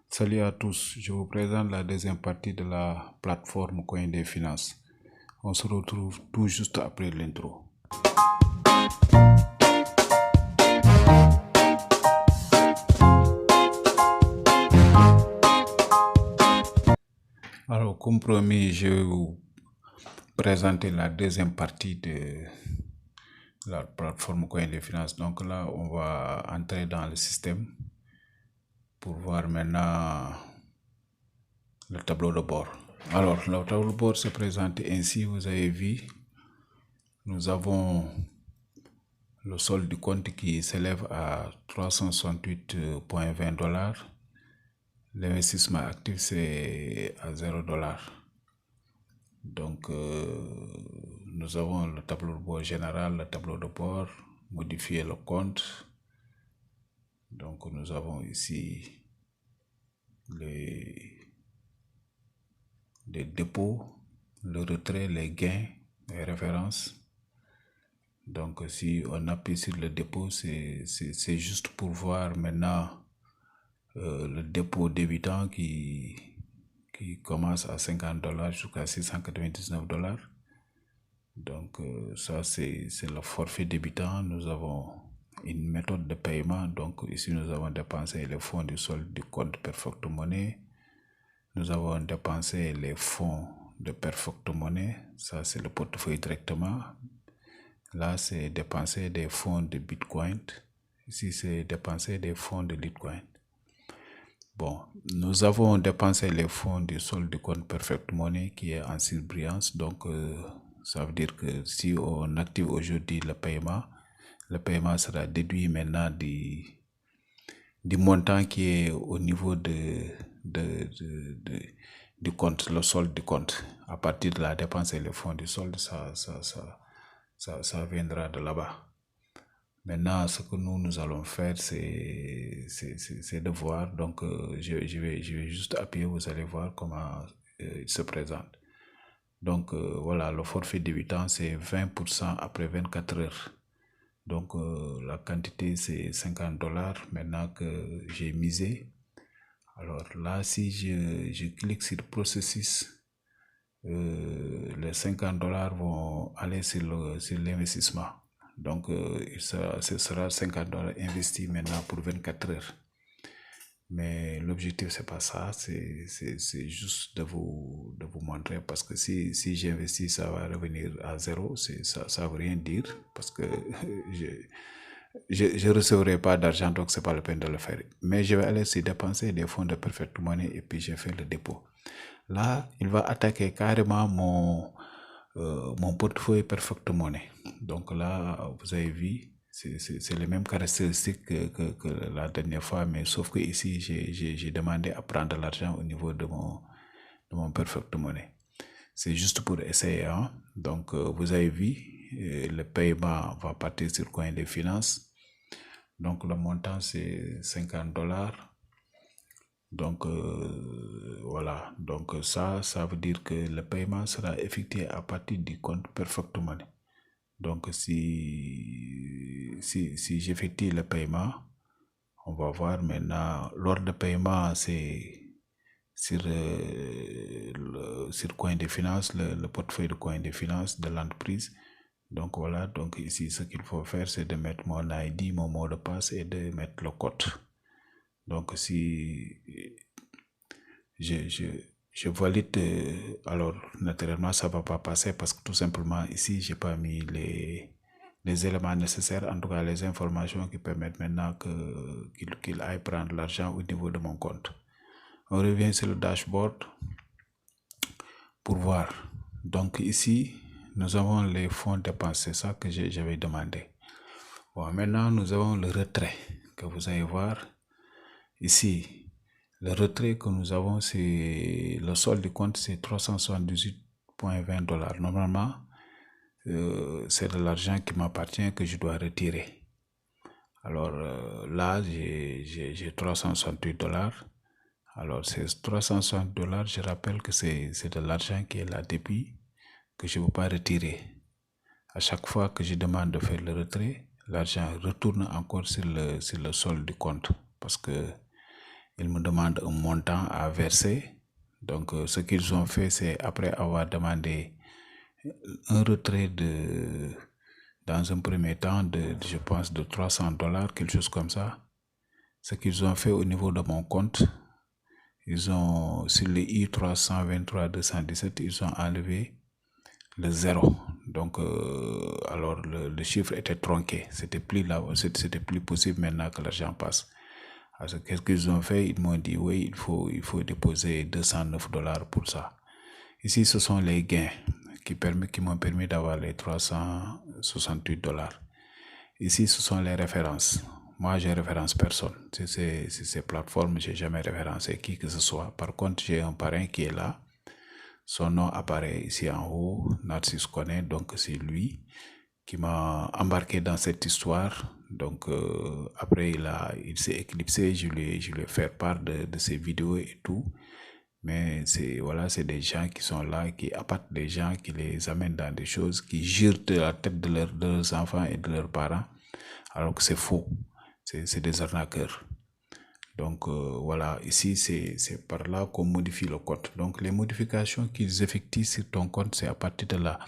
Salut à tous, je vous présente la deuxième partie de la plateforme Coin des Finances. On se retrouve tout juste après l'intro. Alors, comme promis, je vais vous présenter la deuxième partie de la plateforme Coin des Finances. Donc là, on va entrer dans le système pour voir maintenant le tableau de bord. Alors, le tableau de bord se présente ainsi. Vous avez vu, nous avons le solde du compte qui s'élève à 368,20 $. L'investissement actif, c'est à 0 $. Donc, nous avons le tableau de bord général, le tableau de bord, modifier le compte. Donc, nous avons ici les dépôts, le retrait, les gains, les références. Donc, si on appuie sur le dépôt, c'est juste pour voir maintenant le dépôt débutant qui commence à 50 $ jusqu'à 699 $. Donc, ça, c'est le forfait débutant. Nous avons une méthode de paiement. Donc, ici, nous avons dépensé les fonds du solde du compte Perfect Money. Nous avons dépensé les fonds de Perfect Money. Ça, c'est le portefeuille directement. Là, c'est dépenser des fonds de Bitcoin. Ici, c'est dépenser des fonds de Litecoin. Bon, nous avons dépensé les fonds du solde du compte Perfect Money qui est en surbrillance. Donc, ça veut dire que si on active aujourd'hui le paiement sera déduit maintenant du montant qui est au niveau du compte, le solde du compte. À partir de la dépense et les fonds du solde, ça viendra de là-bas. Maintenant, ce que nous allons faire, c'est de voir. Donc, je vais juste appuyer, vous allez voir comment il se présente. Donc, voilà, le forfait débutant, c'est 20% après 24 heures. Donc, la quantité, c'est 50 $. Maintenant que j'ai misé, alors là, si je clique sur processus, les 50 $ vont aller sur l'investissement. Donc, ce sera 50 $ investis maintenant pour 24 heures. Mais l'objectif, c'est pas ça, c'est juste de vous montrer, parce que si j'investis, ça va revenir à zéro, ça veut rien dire, parce que je recevrai pas d'argent, donc c'est pas la peine de le faire. Mais je vais aller s'y dépenser des fonds de Perfect Money et puis j'ai fait le dépôt. Là, il va attaquer carrément mon portefeuille Perfect Money. Donc là, vous avez vu, c'est les mêmes caractéristiques que la dernière fois, mais sauf que ici, j'ai demandé à prendre l'argent au niveau de mon Perfect Money. C'est juste pour essayer. Hein? Donc, vous avez vu, le paiement va partir sur Coin des Finances. Donc, le montant, c'est 50 $. Donc, voilà. Donc, ça veut dire que le paiement sera effectué à partir du compte Perfect Money. Donc, si j'effectue le paiement, on va voir maintenant, l'ordre de paiement, c'est sur Coin des Finances, le portefeuille de Coin des Finances de l'entreprise. Donc, voilà. Donc, ici, ce qu'il faut faire, c'est de mettre mon ID, mon mot de passe et de mettre le code. Donc, si je valide, alors naturellement ça va pas passer parce que tout simplement ici j'ai pas mis les éléments nécessaires, en tout cas les informations qui permettent maintenant qu'il aille prendre l'argent au niveau de mon compte. On revient sur le dashboard pour voir. Donc ici nous avons les fonds dépensés, c'est ça que j'avais demandé. Bon, maintenant nous avons le retrait que vous allez voir ici. Le retrait que nous avons, c'est le solde du compte, c'est 378,20 $. Normalement, c'est de l'argent qui m'appartient que je dois retirer. Alors là, j'ai 368 $. Alors ces 360 $, je rappelle que c'est de l'argent qui est là depuis, que je ne veux pas retirer. À chaque fois que je demande de faire le retrait, l'argent retourne encore sur le solde du compte, parce que Ils me demandent un montant à verser. Donc, ce qu'ils ont fait, c'est après avoir demandé un retrait dans un premier temps je pense, de $300, quelque chose comme ça. Ce qu'ils ont fait au niveau de mon compte, ils ont, sur les I-323-217, ils ont enlevé le 0. Donc, alors le chiffre était tronqué. C'était plus là, c'était plus possible maintenant que l'argent passe. Alors, qu'est-ce qu'ils ont fait? Ils m'ont dit, oui, il faut déposer $209 pour ça. Ici, ce sont les gains qui m'ont permis d'avoir les $368. Ici, ce sont les références. Moi, je référence personne. Sur ces plateformes, je n'ai jamais référencé qui que ce soit. Par contre, j'ai un parrain qui est là. Son nom apparaît ici en haut, Narcisse connaît, donc c'est lui qui m'a embarqué dans cette histoire. Donc après, il s'est éclipsé, je lui ai fait part de ses vidéos et tout. Mais c'est des gens qui sont là, qui appâtent des gens, qui les amènent dans des choses, qui jurent de la tête de leurs enfants et de leurs parents, alors que c'est faux. C'est des arnaqueurs. Donc voilà, ici c'est par là qu'on modifie le compte. Donc les modifications qu'ils effectuent sur ton compte, c'est à partir de là.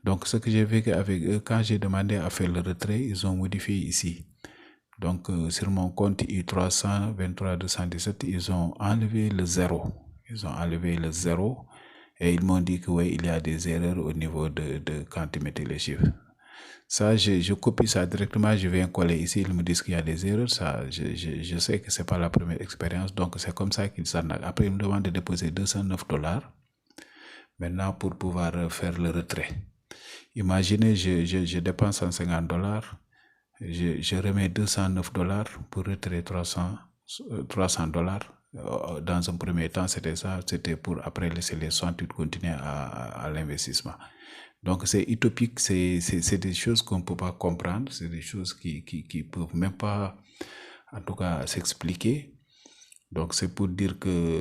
Donc ce que j'ai vécu avec eux, quand j'ai demandé à faire le retrait, ils ont modifié ici. Donc sur mon compte I-323-217, ils ont enlevé le 0. Ils ont enlevé le 0 et ils m'ont dit que oui, il y a des erreurs au niveau de quand ils mettaient les chiffres. Ça, je copie ça directement, je viens coller ici, ils me disent qu'il y a des erreurs. Ça, je sais que c'est pas la première expérience, donc c'est comme ça qu'ils s'arnaquent. Après, ils me demandent de déposer $209 maintenant pour pouvoir faire le retrait. Imaginez, je dépense $150, je remets $209 pour retirer $300. Dans un premier temps, c'était ça, c'était pour après laisser les 68 continuer à l'investissement. Donc c'est utopique, c'est des choses qu'on ne peut pas comprendre, c'est des choses qui peuvent même pas, en tout cas, s'expliquer. Donc c'est pour dire que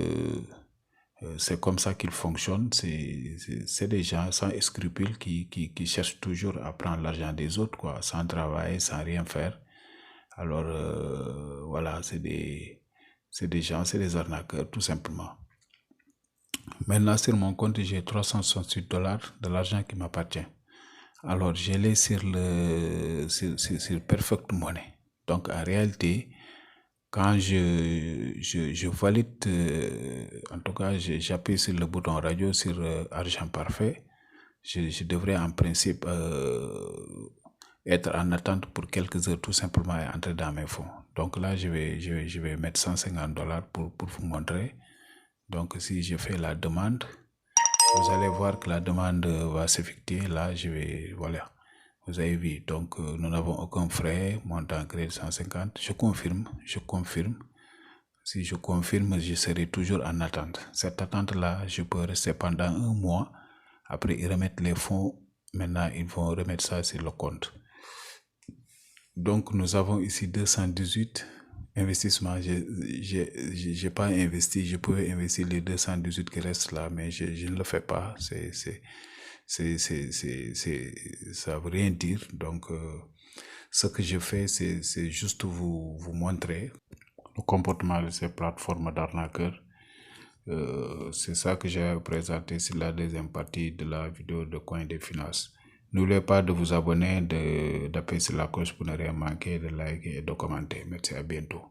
c'est comme ça qu'ils fonctionnent, c'est des gens sans scrupules qui cherchent toujours à prendre l'argent des autres, quoi, sans travailler, sans rien faire. Alors voilà, c'est des gens, c'est des arnaqueurs, tout simplement. Maintenant, sur mon compte, j'ai $368 de l'argent qui m'appartient. Alors, je l'ai sur Perfect Money. Donc, en réalité, quand je valide, en tout cas, j'appuie sur le bouton radio sur Argent Parfait, je devrais en principe être en attente pour quelques heures tout simplement et entrer dans mes fonds. Donc là, je vais mettre $150 pour vous montrer. Donc si je fais la demande, vous allez voir que la demande va s'effectuer. Là, voilà. Vous avez vu, donc nous n'avons aucun frais, montant crédit 150. Je confirme. Si je confirme, je serai toujours en attente. Cette attente-là, je peux rester pendant un mois. Après, ils remettent les fonds. Maintenant, ils vont remettre ça sur le compte. Donc, nous avons ici 218 investissements. Je n'ai pas investi. Je pouvais investir les 218 qui restent là, mais je ne le fais pas. Ça veut rien dire. Donc, ce que je fais, c'est juste vous montrer le comportement de ces plateformes d'arnaqueurs. C'est ça que j'ai présenté sur la deuxième partie de la vidéo de Coin des Finances. N'oubliez pas de vous abonner, d'appuyer sur la cloche pour ne rien manquer, de liker et de commenter. Merci, à bientôt.